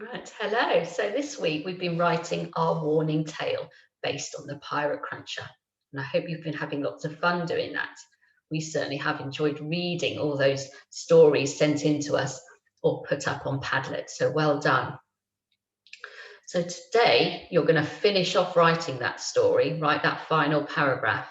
Right, hello. So this week we've been writing our warning tale based on the Pirate Cruncher. And I hope you've been having lots of fun doing that. We certainly have enjoyed reading all those stories sent in to us or put up on Padlet. So well done. So today you're going to finish off writing that story, write that final paragraph.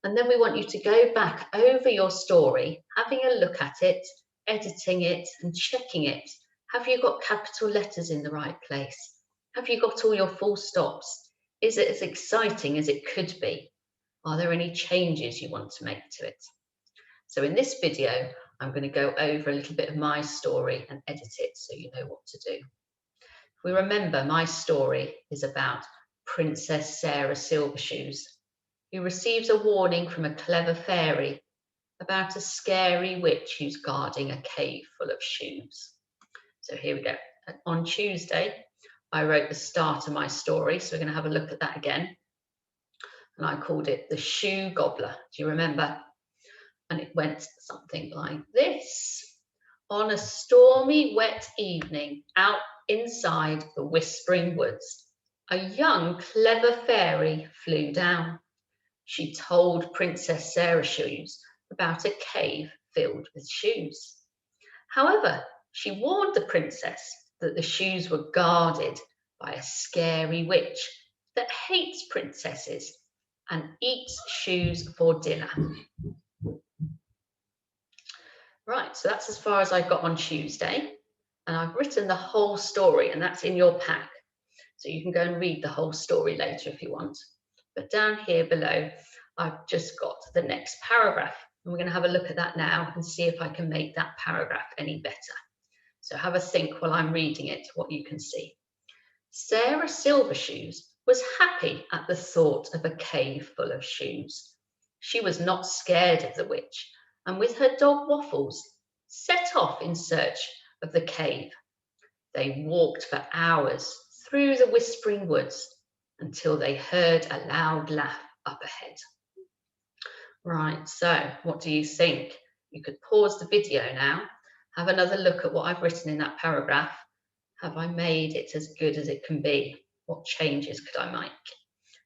And then we want you to go back over your story, having a look at it, editing it and checking it. Have you got capital letters in the right place? Have you got all your full stops? Is it as exciting as it could be? Are there any changes you want to make to it? So in this video, I'm going to go over a little bit of my story and edit it so you know what to do. We remember my story is about Princess Sarah Silvershoes, who receives a warning from a clever fairy about a scary witch who's guarding a cave full of shoes. So here we go. On Tuesday, I wrote the start of my story, so we're going to have a look at that again. And I called it The Shoe Gobbler. Do you remember? And it went something like this. On a stormy, wet evening, out inside the Whispering Woods, a young, clever fairy flew down. She told Princess Sarah Shoes about a cave filled with shoes. However, she warned the princess that the shoes were guarded by a scary witch that hates princesses and eats shoes for dinner. Right, so that's as far as I got on Tuesday. And I've written the whole story, and that's in your pack. So you can go and read the whole story later if you want. But down here below, I've just got the next paragraph. And we're going to have a look at that now and see if I can make that paragraph any better. So have a think while I'm reading it, what you can see. Sarah Silvershoes was happy at the thought of a cave full of shoes. She was not scared of the witch, and with her dog Waffles, set off in search of the cave. They walked for hours through the Whispering Woods until they heard a loud laugh up ahead. Right, so what do you think? You could pause the video now, have another look at what I've written in that paragraph. Have I made it as good as it can be? What changes could I make?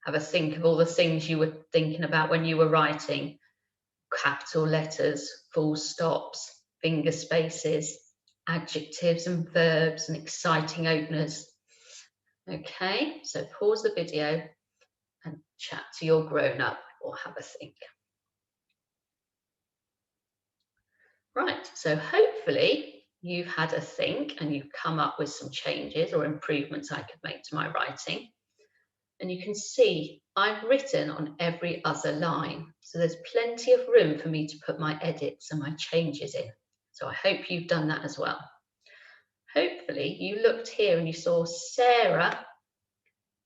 Have a think of all the things you were thinking about when you were writing. Capital letters, full stops, finger spaces, adjectives and verbs and exciting openers. Okay, so pause the video and chat to your grown-up or have a think. Right, so hopefully you've had a think and you've come up with some changes or improvements I could make to my writing. And you can see I've written on every other line. So there's plenty of room for me to put my edits and my changes in. So I hope you've done that as well. Hopefully you looked here and you saw Sarah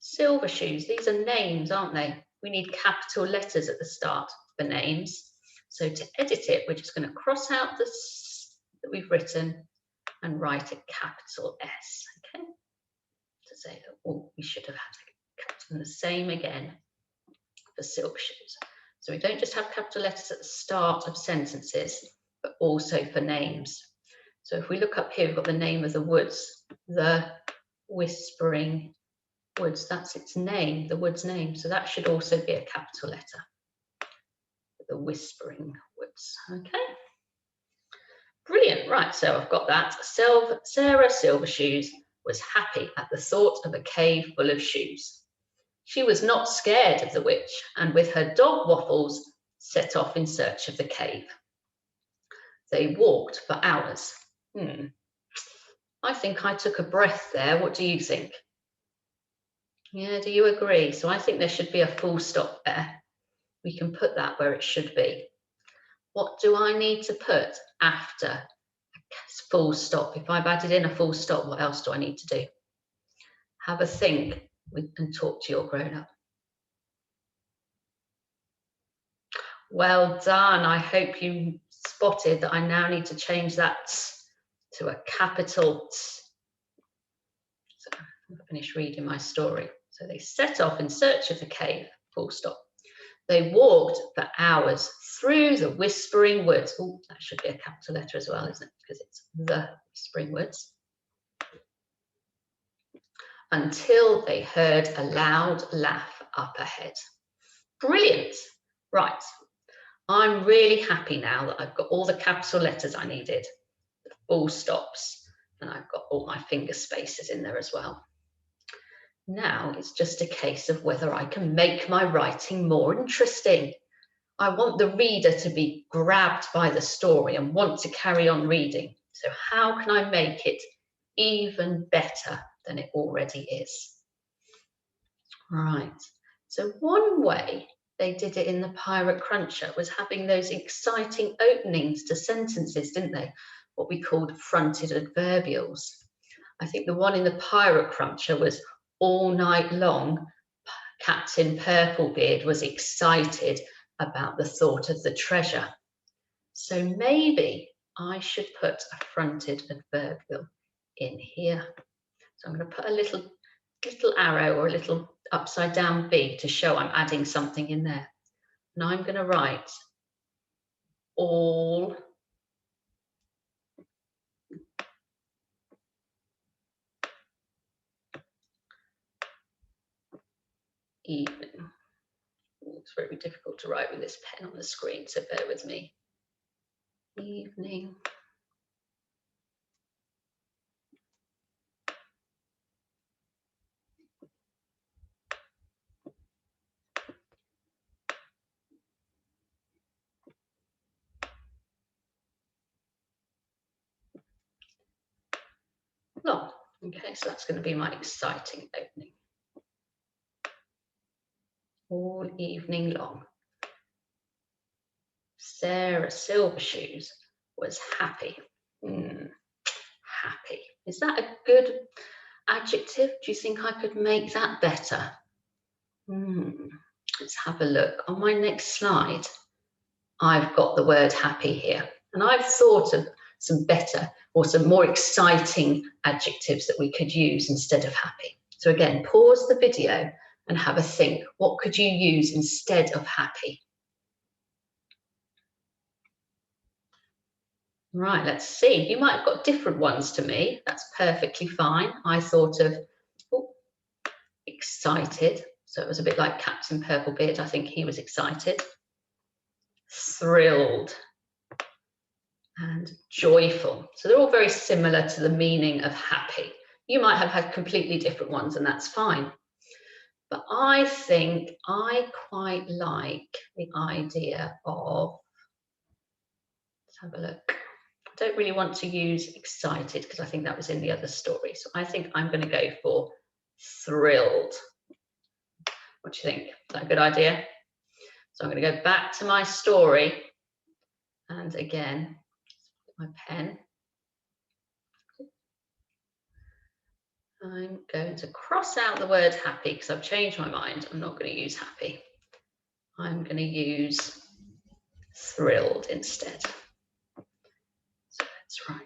Silvershoes. These are names, aren't they? We need capital letters at the start for names. So to edit it, we're just going to cross out the S that we've written and write a capital S, okay? To say that, oh, we should have had a capital, and the same again for Silvershoes. So we don't just have capital letters at the start of sentences, but also for names. So if we look up here, we've got the name of the woods, the Whispering Woods, that's its name, the wood's name. So that should also be a capital letter. The Whispering Woods, okay? Brilliant, right, so I've got that. Sarah Silvershoes was happy at the thought of a cave full of shoes. She was not scared of the witch, and with her dog Waffles, set off in search of the cave. They walked for hours. I think I took a breath there. What do you think? Yeah, do you agree? So I think there should be a full stop there. We can put that where it should be. What do I need to put after a full stop? If I've added in a full stop, what else do I need to do? Have a think and talk to your grown-up. Well done. I hope you spotted that I now need to change that to a capital T. So I've finished reading my story. So they set off in search of the cave, full stop. They walked for hours through the Whispering Woods. Oh, that should be a capital letter as well, isn't it? Because it's the Whispering Woods. until they heard a loud laugh up ahead. Brilliant. Right. I'm really happy now that I've got all the capital letters I needed, the full stops, and I've got all my finger spaces in there as well. Now it's just a case of whether I can make my writing more interesting. I want the reader to be grabbed by the story and want to carry on reading. So how can I make it even better than it already is? Right. So one way they did it in the Pirate Cruncher was having those exciting openings to sentences, didn't they? What we called fronted adverbials. I think the one in the Pirate Cruncher was all night long, Captain Purplebeard was excited about the thought of the treasure. So maybe I should put a fronted adverbial in here. So I'm going to put a little arrow or a little upside down B to show I'm adding something in there. And I'm going to write all evening. It's very difficult to write with this pen on the screen, so bear with me. Evening. Long. Okay, so that's going to be my exciting opening. All evening long. Sarah Silvershoes was happy. Happy. Is that a good adjective? Do you think I could make that better? Let's have a look. On my next slide, I've got the word happy here. And I've thought of some better or some more exciting adjectives that we could use instead of happy. So again, pause the video and have a think. What could you use instead of happy? Right, let's see. You might have got different ones to me. That's perfectly fine. I thought of excited. So it was a bit like Captain Purplebeard. I think he was excited. Thrilled and joyful. So they're all very similar to the meaning of happy. You might have had completely different ones, and that's fine. But I think I quite like the idea of, let's have a look. I don't really want to use excited because I think that was in the other story. So I think I'm going to go for thrilled. What do you think? Is that a good idea? So I'm going to go back to my story. And again, my pen. I'm going to cross out the word happy because I've changed my mind. I'm not going to use happy. I'm going to use thrilled instead. So let's write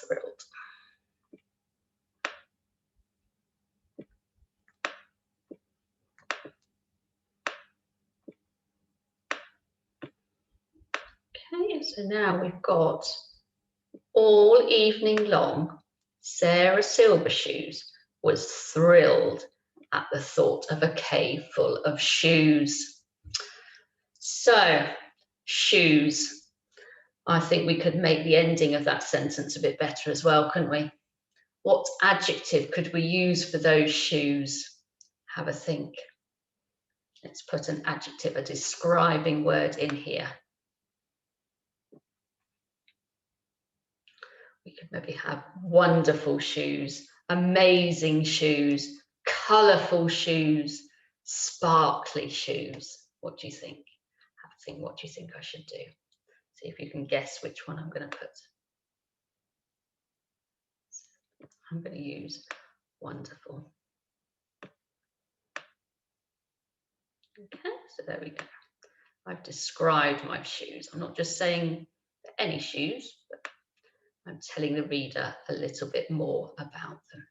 thrilled. Okay, so now we've got all evening long, Sarah Silvershoes was thrilled at the thought of a cave full of shoes. So, shoes. I think we could make the ending of that sentence a bit better as well, couldn't we? What adjective could we use for those shoes? Have a think. Let's put an adjective, a describing word in here. We could maybe have wonderful shoes, amazing shoes, colourful shoes, sparkly shoes. What do you think? Have a think, what do you think I should do? See if you can guess which one I'm going to put. I'm going to use wonderful. Okay, so there we go. I've described my shoes. I'm not just saying any shoes, but I'm telling the reader a little bit more about them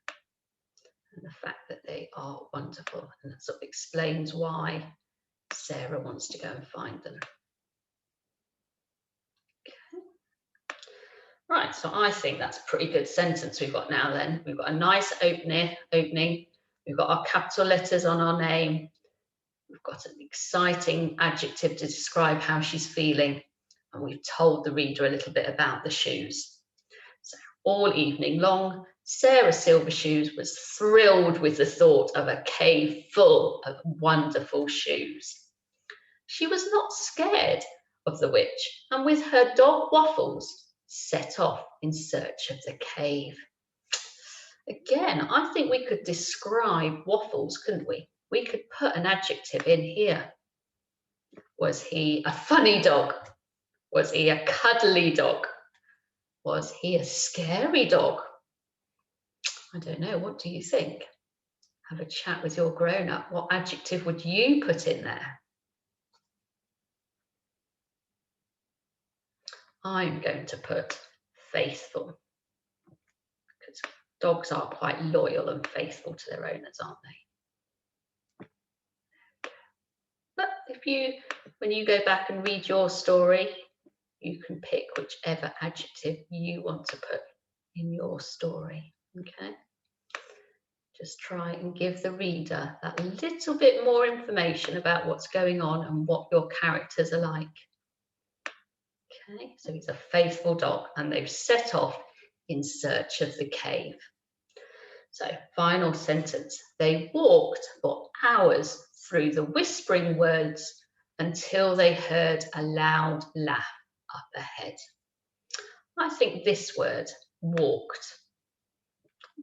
and the fact that they are wonderful, and that sort of explains why Sarah wants to go and find them. Okay. Right, so I think that's a pretty good sentence we've got now then. We've got a nice opening, We've got our capital letters on our name. We've got an exciting adjective to describe how she's feeling. And we've told the reader a little bit about the shoes. So all evening long, Sarah Silvershoes was thrilled with the thought of a cave full of wonderful shoes. She was not scared of the witch, and with her dog Waffles, set off in search of the cave. Again, I think we could describe Waffles, couldn't we? We could put an adjective in here. Was he a funny dog? Was he a cuddly dog? Was he a scary dog? I don't know. What do you think? Have a chat with your grown-up. What adjective would you put in there? I'm going to put faithful, because dogs are quite loyal and faithful to their owners, aren't they? But when you go back and read your story, you can pick whichever adjective you want to put in your story, okay? Just try and give the reader that little bit more information about what's going on and what your characters are like. Okay, so he's a faithful dog and they've set off in search of the cave. So, final sentence. They walked for hours through the whispering woods until they heard a loud laugh up ahead. I think this word, walked,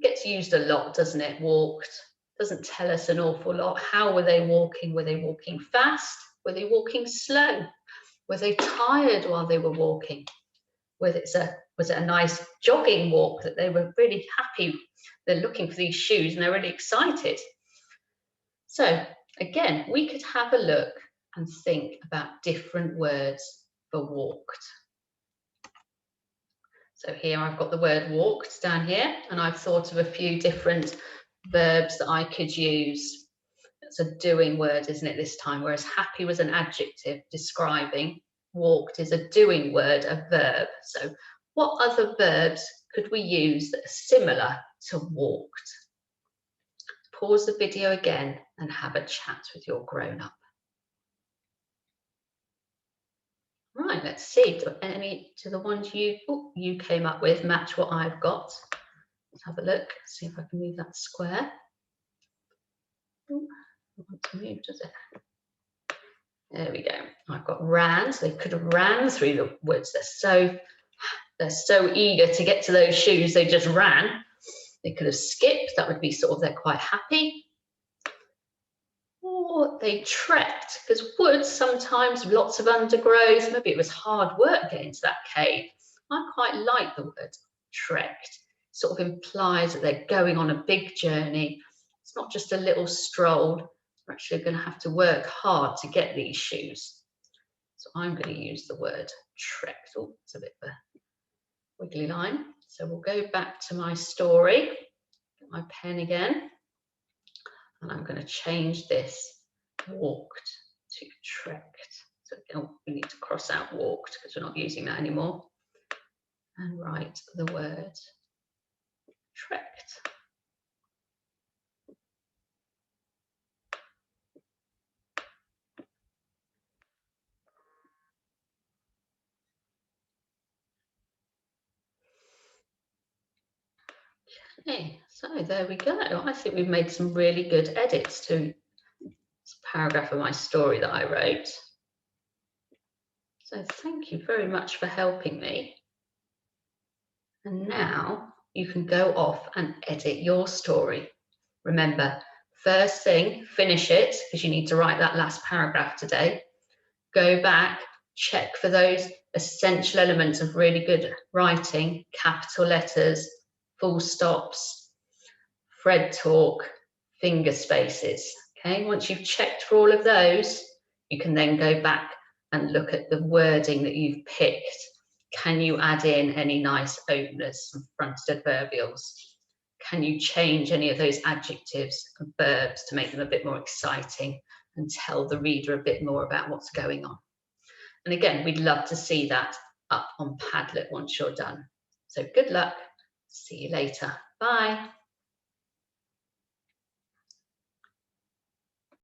gets used a lot, doesn't it? Walked. Doesn't tell us an awful lot. How were they walking? Were they walking fast? Were they walking slow? Were they tired while they were walking? Was it a nice jogging walk that they were really happy? They're looking for these shoes and they're really excited. So again, we could have a look and think about different words for walked. So here I've got the word walked down here, and I've thought of a few different verbs that I could use. It's a doing word, isn't it, this time? Whereas happy was an adjective describing, walked is a doing word, a verb. So what other verbs could we use that are similar to walked? Pause the video again and have a chat with your grown-up. Right, let's see, do the ones you came up with match what I've got? Let's have a look, see if I can move that square. Ooh, I want to move, does it? There we go. I've got ran, so they could have ran through the woods. They're so eager to get to those shoes, they just ran. They could have skipped, that would be sort of, they're quite happy. Or they trekked, because woods sometimes lots of undergrowth, maybe it was hard work getting to that cave. I quite like the word trekked. It sort of implies that they're going on a big journey. It's not just a little stroll. They're actually going to have to work hard to get these shoes. So I'm going to use the word trekked. Oh, it's a bit of a wiggly line. So we'll go back to my story, get my pen again. And I'm going to change this walked to trekked. So again, we need to cross out walked because we're not using that anymore. And write the word trekked. Okay, so there we go. I think we've made some really good edits to this paragraph of my story that I wrote. So thank you very much for helping me. And now you can go off and edit your story. Remember, first thing, finish it, because you need to write that last paragraph today. Go back, check for those essential elements of really good writing, capital letters, full stops, Fred talk, finger spaces. Okay, once you've checked for all of those, you can then go back and look at the wording that you've picked. Can you add in any nice openers, some fronted adverbials? Can you change any of those adjectives and verbs to make them a bit more exciting and tell the reader a bit more about what's going on? And again, we'd love to see that up on Padlet once you're done. So good luck. See you later. Bye.